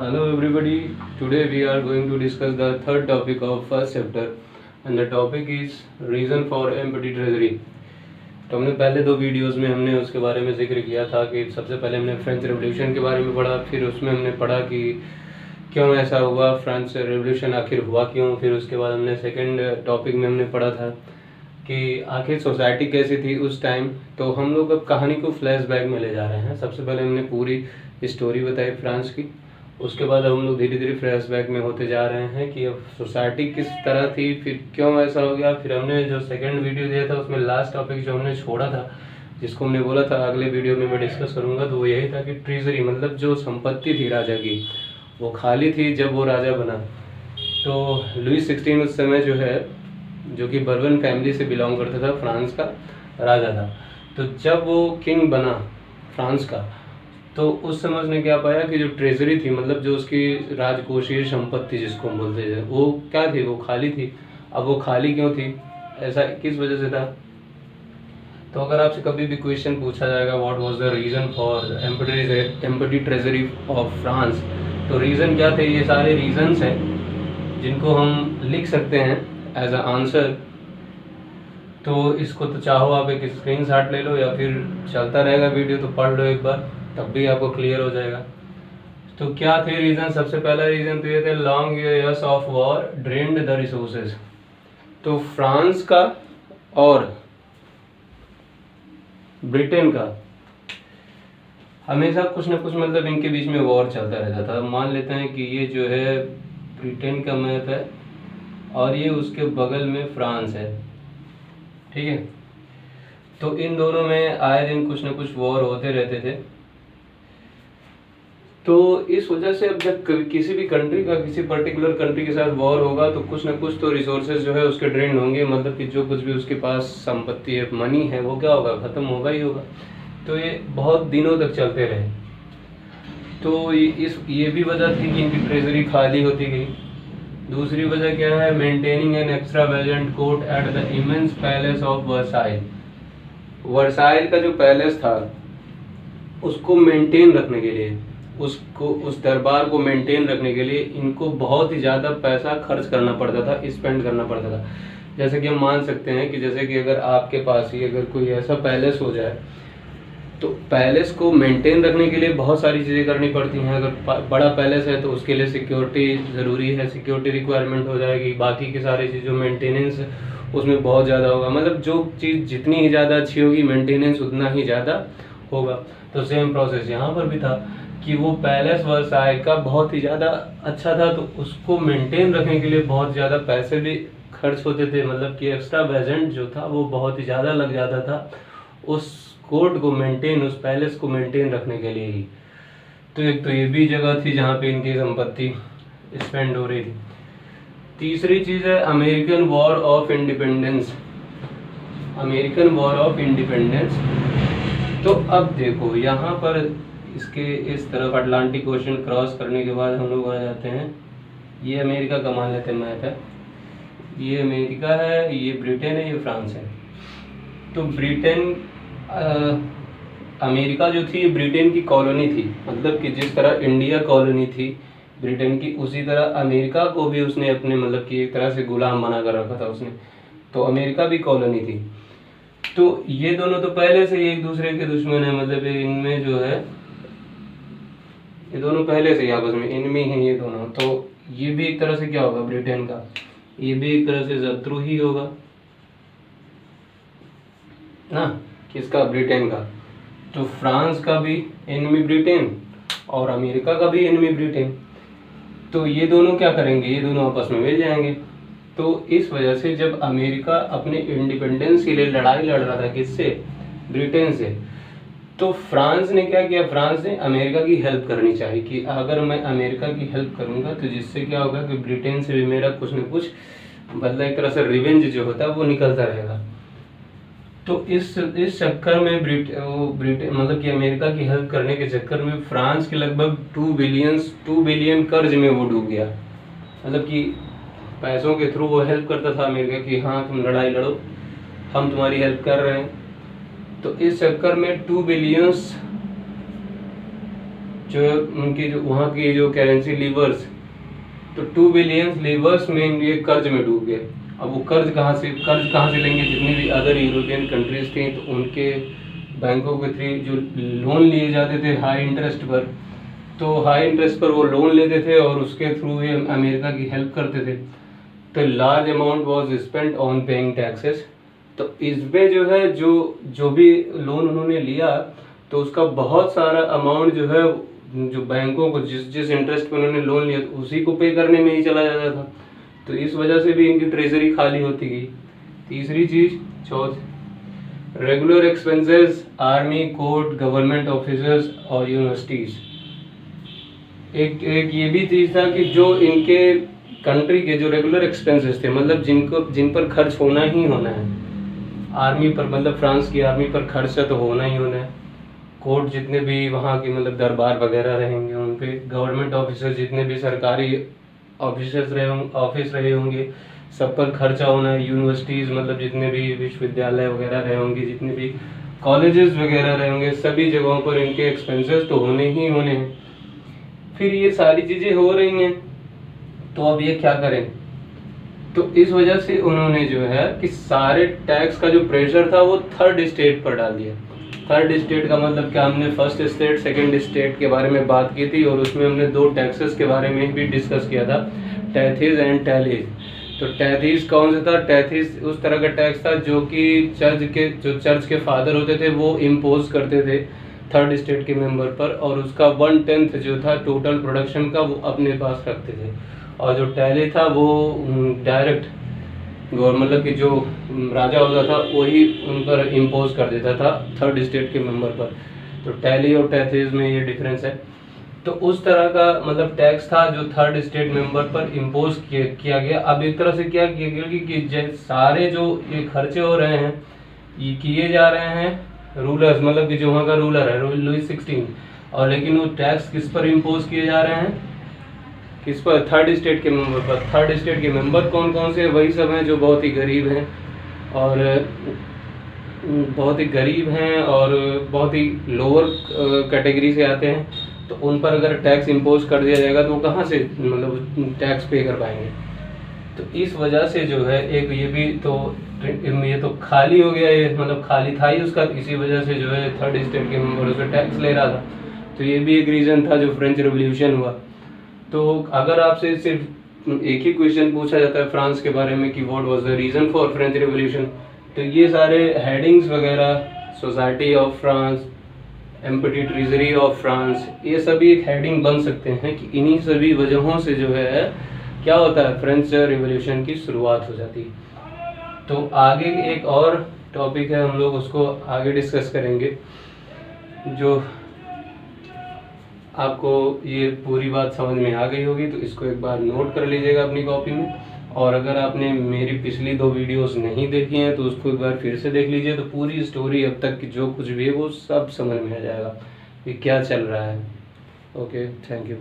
Hello everybody, today we are going to discuss the third topic of first chapter and the topic is reason for empty treasury. तो हमने पहले दो videos में हमने उसके बारे में जिक्र किया था कि सबसे पहले हमने फ्रेंच रेवोल्यूशन के बारे में पढ़ा, फिर उसमें हमने पढ़ा कि क्यों ऐसा हुआ, फ्रांस रेवोल्यूशन आखिर हुआ क्यों। फिर उसके बाद हमने सेकंड टॉपिक में हमने पढ़ा था कि आखिर सोसाइटी कैसी थी उस टाइम। तो हम लोग अब कहानी को फ्लैशबैक में ले जा रहे हैं। सबसे पहले हमने पूरी स्टोरी बताई फ्रांस की, उसके बाद हम लोग धीरे धीरे फ्लैशबैक में होते जा रहे हैं कि अब सोसाइटी किस तरह थी, फिर क्यों ऐसा हो गया। फिर हमने जो सेकंड वीडियो दिया था उसमें लास्ट टॉपिक जो हमने छोड़ा था, जिसको हमने बोला था अगले वीडियो में मैं डिस्कस करूंगा, तो वो यही था कि ट्रेजरी मतलब जो संपत्ति थी राजा की वो खाली थी जब वो राजा बना। तो लुई 16 उस समय जो है, जो कि बर्बन फैमिली से बिलोंग करता था, फ्रांस का राजा था। तो जब वो किंग बना फ्रांस का, तो उस समय उसने क्या पाया कि जो ट्रेजरी थी मतलब जो उसकी राजकोषीय संपत्ति जिसको हम बोलते थे, वो क्या थी, वो खाली थी। अब वो खाली क्यों थी, ऐसा किस वजह से था। तो अगर आपसे कभी भी क्वेश्चन पूछा जाएगा what was the reason for empty treasury of France, तो रीज़न क्या थे, ये सारे रीजंस हैं जिनको हम लिख सकते हैं एज अ आंसर। तो इसको तो चाहो आप एक स्क्रीनशॉट ले लो या फिर चलता रहेगा वीडियो तो पढ़ लो एक बार, तब भी आपको क्लियर हो जाएगा। तो क्या थे रीज़न, सबसे पहला रीज़न तो ये थे long years of war drained the resources. तो फ्रांस का और ब्रिटेन का हमेशा कुछ ना कुछ मतलब इनके बीच में वॉर चलता रहता था। मान लेते हैं कि ये जो है ब्रिटेन का मैप है और ये उसके बगल में फ्रांस है, ठीक है। तो इन दोनों में आए दिन कुछ ना कुछ वॉर होते रहते थे। तो इस वजह से अब जब किसी भी कंट्री का किसी पर्टिकुलर कंट्री के साथ वॉर होगा तो कुछ ना कुछ तो रिसोर्सेज जो है उसके ड्रेन होंगे, मतलब कि जो कुछ भी उसके पास संपत्ति है, मनी है, वो क्या होगा, ख़त्म होगा ही होगा। तो ये बहुत दिनों तक चलते रहे। तो ये भी वजह थी कि इनकी ट्रेजरी खाली होती गई। दूसरी वजह क्या है, maintaining an extravagant court at the immense palace of Versailles. Versailles का जो पैलेस था उसको मेंटेन रखने के लिए, उस दरबार को मेंटेन रखने के लिए इनको बहुत ही ज़्यादा पैसा खर्च करना पड़ता था, स्पेंड करना पड़ता था। जैसे कि हम मान सकते हैं कि जैसे कि अगर आपके पास ही अगर कोई ऐसा पैलेस हो जाए तो पैलेस को मेंटेन रखने के लिए बहुत सारी चीज़ें करनी पड़ती हैं। अगर बड़ा पैलेस है तो उसके लिए सिक्योरिटी ज़रूरी है, सिक्योरिटी रिक्वायरमेंट हो जाएगी। बाकी की सारी चीज़ों मेंटेनेंस उसमें बहुत ज़्यादा होगा, मतलब जो चीज़ जितनी ही ज़्यादा अच्छी होगी मेंटेनेंस उतना ही ज़्यादा होगा। तो सेम प्रोसेस यहाँ पर भी था कि वो पैलेस वर्साइल का बहुत ही ज़्यादा अच्छा था, तो उसको मेंटेन रखने के लिए बहुत ज़्यादा पैसे भी खर्च होते थे, मतलब कि एक्स्ट्रा वेजेंट जो था वो बहुत ही ज़्यादा लग जाता था उस कोर्ट को मेंटेन, उस पैलेस को मेंटेन रखने के लिए ही। तो एक तो ये भी जगह थी जहाँ पे इनकी संपत्ति स्पेंड हो रही थी। तीसरी चीज़ है American war of independence. American war of independence, तो अब देखो यहाँ पर इसके इस तरफ अटलांटिक ओशन क्रॉस करने के बाद हम लोग आ जाते हैं, ये अमेरिका का मान लेते हैं मैप है, ये अमेरिका है, ये ब्रिटेन है, ये फ्रांस है। तो ब्रिटेन अमेरिका जो थी ये ब्रिटेन की कॉलोनी थी, मतलब कि जिस तरह इंडिया कॉलोनी थी ब्रिटेन की, उसी तरह अमेरिका को भी उसने अपने मतलब कि एक तरह से गुलाम बना कर रखा था उसने। तो अमेरिका भी कॉलोनी थी। तो ये दोनों तो पहले से ही एक दूसरे के दुश्मन है, मतलब इनमें जो है ये दोनों पहले से ही आपस में एनिमी हैं ये दोनों। तो ये भी एक तरह से क्या होगा, ब्रिटेन का ये भी एक तरह से शत्रु ही होगा ना, किसका, ब्रिटेन का। तो फ्रांस का भी एनिमी ब्रिटेन और अमेरिका का भी एनिमी ब्रिटेन। तो ये दोनों क्या करेंगे, ये दोनों आपस में मिल जाएंगे। तो इस वजह से जब अमेरिका अपने इंडिपेंडेंस के लिए लड़ाई लड़ रहा था, किससे, ब्रिटेन से, तो फ्रांस ने क्या किया, फ्रांस ने अमेरिका की हेल्प करनी चाहिए कि अगर मैं अमेरिका की हेल्प करूंगा तो जिससे क्या होगा कि ब्रिटेन से भी मेरा कुछ न कुछ मतलब एक तरह से रिवेंज जो होता है वो निकलता रहेगा। तो इस चक्कर में ब्रिटेन मतलब कि अमेरिका की हेल्प करने के चक्कर में फ्रांस के लगभग 2 बिलियन कर्ज में वो डूब गया। मतलब कि पैसों के थ्रू वो हेल्प करता था अमेरिका की, हाँ तुम लड़ाई लड़ो, हम तुम्हारी हेल्प कर रहे हैं। तो इस चक्कर में जो उनकी जो वहाँ की जो करेंसी लीवर्स, तो 2 बिलियन लीवर्स में ये कर्ज में डूब गए। अब वो कर्ज कहाँ से लेंगे? जितनी भी अदर यूरोपियन कंट्रीज थी तो उनके बैंकों के थ्रू जो लोन लिए जाते थे हाई इंटरेस्ट पर, तो हाई इंटरेस्ट पर वो लोन लेते थे और उसके थ्रू ये अमेरिका की हेल्प करते थे। तो large amount was spent on paying taxes. तो इसमें जो है जो भी लोन उन्होंने लिया तो उसका बहुत सारा अमाउंट जो है जो बैंकों को जिस इंटरेस्ट पर उन्होंने लोन लिया तो उसी को पे करने में ही चला जाता था। तो इस वजह से भी इनकी ट्रेजरी खाली होती गई। तीसरी चीज, regular expenses, army, court, government officers और यूनिवर्सिटीज। एक ये भी चीज था कि जो इनके कंट्री के जो रेगुलर एक्सपेंसेस थे, मतलब जिन पर खर्च होना ही होना है, आर्मी पर, मतलब फ्रांस की आर्मी पर खर्च तो होना ही होना है, कोर्ट जितने भी वहाँ की मतलब दरबार वगैरह रहेंगे उन पे, गवर्नमेंट ऑफिसर जितने भी सरकारी ऑफिस रहे होंगे सब पर खर्चा होना है, यूनिवर्सिटीज़ मतलब जितने भी विश्वविद्यालय वगैरह रहे होंगे, जितने भी कॉलेजेस वगैरह रहे होंगे, सभी जगहों पर इनके एक्सपेंसेस तो होने ही होने हैं। फिर ये सारी चीज़ें हो रही हैं तो अब ये क्या करें? तो इस वजह से उन्होंने जो है कि सारे टैक्स का जो प्रेशर था वो थर्ड स्टेट पर डाल दिया। थर्ड स्टेट का मतलब क्या? हमने फर्स्ट स्टेट सेकंड स्टेट के बारे में बात की थी और उसमें हमने 2 टैक्सेस के बारे में भी डिस्कस किया था, टैथीज एंड टैलीज। तो टैथीज कौन सा था? टैथीज उस तरह का टैक्स था जो कि चर्च के फादर होते थे वो इम्पोज करते थे थर्ड स्टेट के मेंबर पर, और उसका 1/10 जो था टोटल प्रोडक्शन का वो अपने पास रखते थे। और जो टैली था वो डायरेक्ट मतलब कि जो राजा होता था वही उन पर इम्पोज कर देता था थर्ड स्टेट के मेंबर पर। तो टैली और टैथीज में ये डिफरेंस है। तो उस तरह का मतलब टैक्स था जो थर्ड स्टेट मेंबर पर इम्पोज किया गया। अब एक तरह से क्या किया गया कि सारे जो ये खर्चे हो रहे हैं ये किए जा रहे हैं रूलर्स, मतलब कि जो वहाँ का रूलर है लुई 16, और लेकिन वो टैक्स किस पर इम्पोज किए जा रहे हैं? किस पर? थर्ड स्टेट के मेंबर पर। थर्ड स्टेट के मेंबर कौन कौन से? वही सब हैं जो बहुत ही गरीब हैं और बहुत ही लोअर कैटेगरी से आते हैं। तो उन पर अगर टैक्स इम्पोज कर दिया जाएगा तो वो कहाँ से मतलब टैक्स पे कर पाएंगे? तो इस वजह से जो है एक ये तो खाली हो गया, ये मतलब खाली था ही उसका, इसी वजह से जो है थर्ड स्टेट के मेंबर से टैक्स ले रहा था। तो ये भी एक रीज़न था जो फ्रेंच रेवोल्यूशन हुआ। तो अगर आपसे सिर्फ एक ही क्वेश्चन पूछा जाता है फ्रांस के बारे में कि what was the reason for French revolution, तो ये सारे हेडिंग्स वगैरह, society of France, empty treasury of France, ये सभी एक हेडिंग बन सकते हैं कि इन्हीं सभी वजहों से जो है क्या होता है, फ्रेंच रेवोल्यूशन की शुरुआत हो जाती है। तो आगे एक और टॉपिक है, हम लोग उसको आगे डिस्कस करेंगे। जो आपको ये पूरी बात समझ में आ गई होगी तो इसको एक बार नोट कर लीजिएगा अपनी कॉपी में, और अगर आपने मेरी पिछली 2 वीडियोस नहीं देखी हैं तो उसको एक बार फिर से देख लीजिए, तो पूरी स्टोरी अब तक की जो कुछ भी है वो सब समझ में आ जाएगा कि क्या चल रहा है। Okay, thank you.